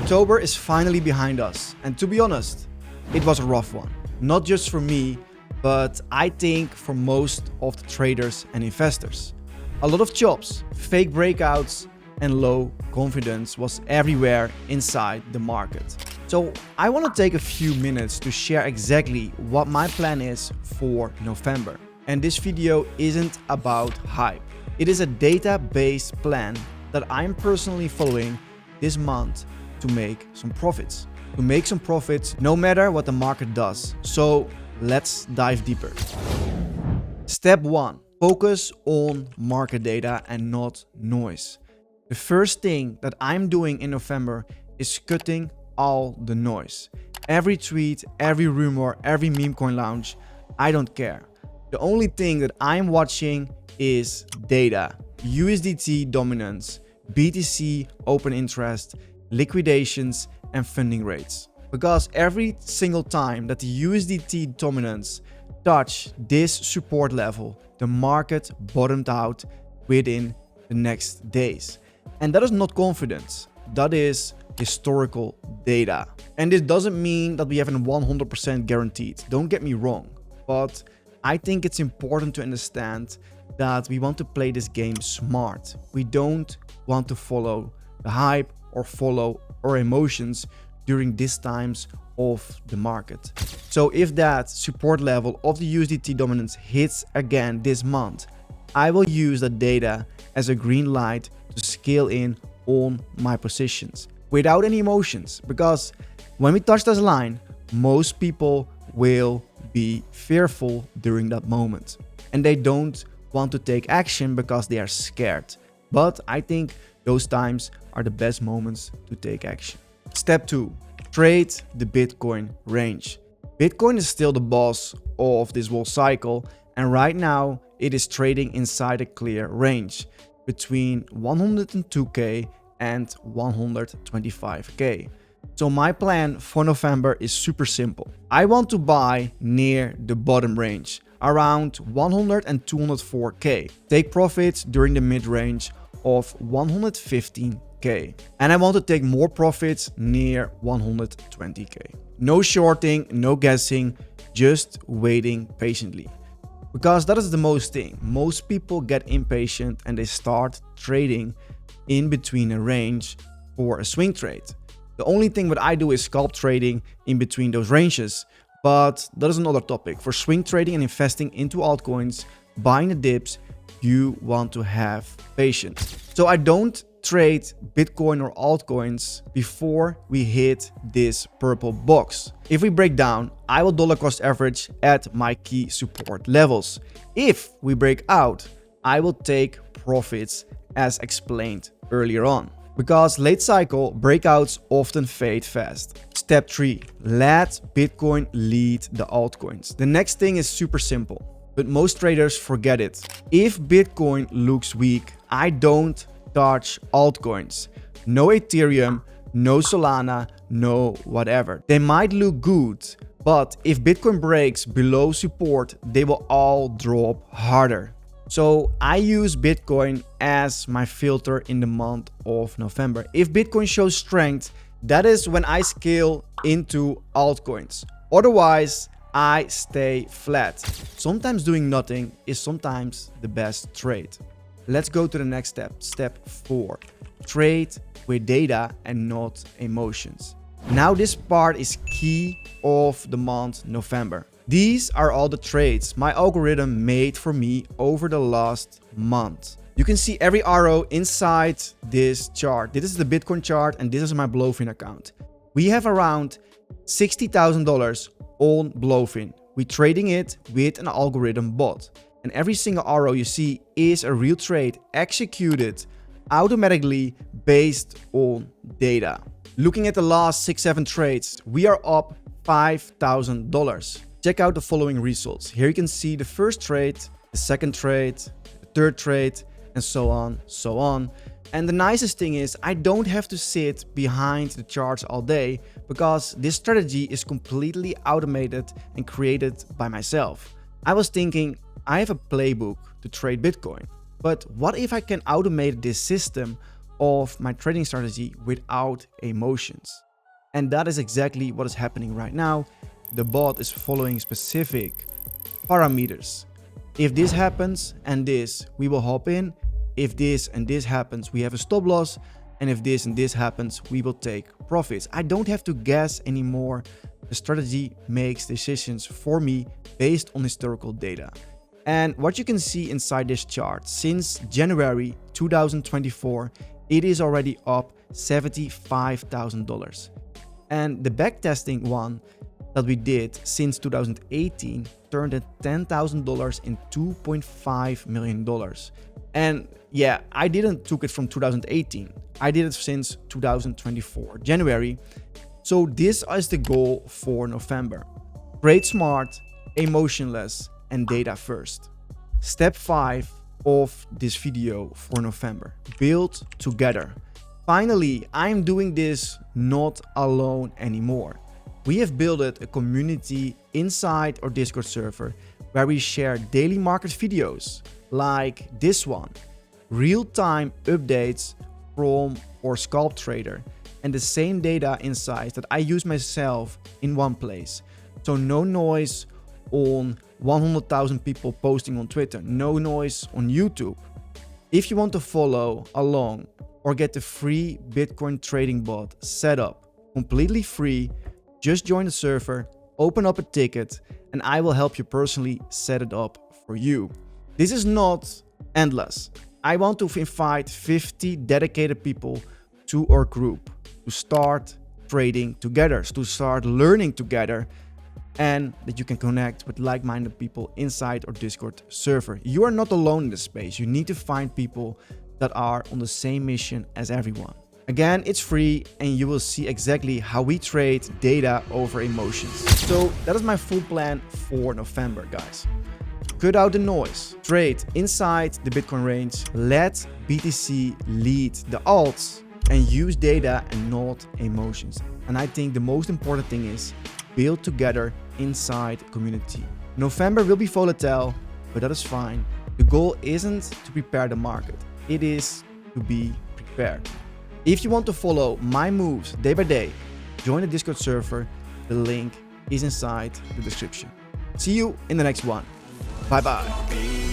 October is finally behind us, and to be honest, it was a rough one. Not just for me, but I think for most of the traders and investors. A lot of jobs, fake breakouts, and low confidence was everywhere inside the market. So I want to take a few minutes to share exactly what my plan is for November. And this video isn't about hype. It is a data-based plan that I'm personally following this month to make some profits. No matter what the market does. So let's dive deeper. Step 1. Focus on market data and not noise. The first thing that I'm doing in November is cutting all the noise. Every tweet, every rumor, every meme coin launch, I don't care. The only thing that I'm watching is data, USDT dominance, BTC open interest, liquidations, and funding rates. Because every single time that the USDT dominance touched this support level, the market bottomed out within the next days. And that is not confidence, that is historical data. And this doesn't mean that we have a 100% guaranteed, don't get me wrong, but I think it's important to understand that we want to play this game smart. We don't want to follow the hype or follow our emotions during these times of the market. So if that support level of the USDT dominance hits again this month, I will use that data as a green light to scale in on my positions without any emotions, because when we touch this line, most people will be fearful during that moment and they don't want to take action because they are scared. But I think those times are the best moments to take action. Step 2. Trade the Bitcoin range. Bitcoin is still the boss of this whole cycle, and right now it is trading inside a clear range between 102k and 125k. So my plan for November is super simple. I want to buy near the bottom range, around 100 and 204k. Take profits during the mid-range of 115k. And I want to take more profits near 120k. No shorting, no guessing, just waiting patiently. Because that is the most thing. Most people get impatient and they start trading in between a range for a swing trade. The only thing that I do is scalp trading in between those ranges, but that is another topic. For swing trading and investing into altcoins, buying the dips, you want to have patience. So I don't trade Bitcoin or altcoins before we hit this purple box. If we break down, I will dollar cost average at my key support levels. If we break out, I will take profits as explained earlier on. Because late cycle breakouts often fade fast. Step 3. Let Bitcoin lead the altcoins. The next thing is super simple, but most traders forget it. If Bitcoin looks weak, I don't touch altcoins. No Ethereum, no Solana, no whatever. They might look good, but if Bitcoin breaks below support, they will all drop harder. So I use Bitcoin as my filter in the month of November. If Bitcoin shows strength, that is when I scale into altcoins. Otherwise, I stay flat. Sometimes doing nothing is sometimes the best trade. Let's go to the next step. Step 4. Trade with data and not emotions. Now this part is key of the month November. These are all the trades my algorithm made for me over the last month. You can see every arrow inside this chart. This is the Bitcoin chart and this is my Bluefin account. We have around $60,000 on Bluefin. We're trading it with an algorithm bot. And every single arrow you see is a real trade executed automatically based on data. Looking at the last 6-7 trades, we are up $5,000. Check out the following results. Here you can see the first trade, the second trade, the third trade, and so on, so on. And the nicest thing is I don't have to sit behind the charts all day because this strategy is completely automated and created by myself. I was thinking I have a playbook to trade Bitcoin, but what if I can automate this system of my trading strategy without emotions. And that is exactly what is happening right now. The bot is following specific parameters. If this happens and this, we will hop in. If this and this happens, we have a stop loss. And if this and this happens, we will take profits. I don't have to guess anymore. The strategy makes decisions for me based on historical data. And what you can see inside this chart, since January 2024, it is already up $75,000. And the backtesting one that we did since 2018 turned at $10,000 in $2.5 million. And yeah, I didn't took it from 2018. I did it since 2024, January. So this is the goal for November. Trade smart, emotionless, and data first. Step 5 of this video for November. Build together. Finally, I'm doing this not alone anymore. We have built a community inside our Discord server where we share daily market videos like this one, real-time updates from our scalp trader, and the same data insights that I use myself in one place. So no noise on 100,000 people posting on Twitter, no noise on YouTube. If you want to follow along or get the free Bitcoin trading bot set up completely free, just join the server, open up a ticket, and I will help you personally set it up for you. This is not endless. I want to invite 50 dedicated people to our group to start trading together, to start learning together, and that you can connect with like-minded people inside our Discord server. You are not alone in this space. You need to find people that are on the same mission as everyone. Again, it's free and you will see exactly how we trade data over emotions. So that is my full plan for November, guys. Cut out the noise, trade inside the Bitcoin range, let BTC lead the alts, and use data and not emotions. And I think the most important thing is build together inside the community. November will be volatile, but that is fine. The goal isn't to prepare the market, it is to be prepared. If you want to follow my moves day by day, join the Discord server. The link is inside the description. See you in the next one. Bye bye.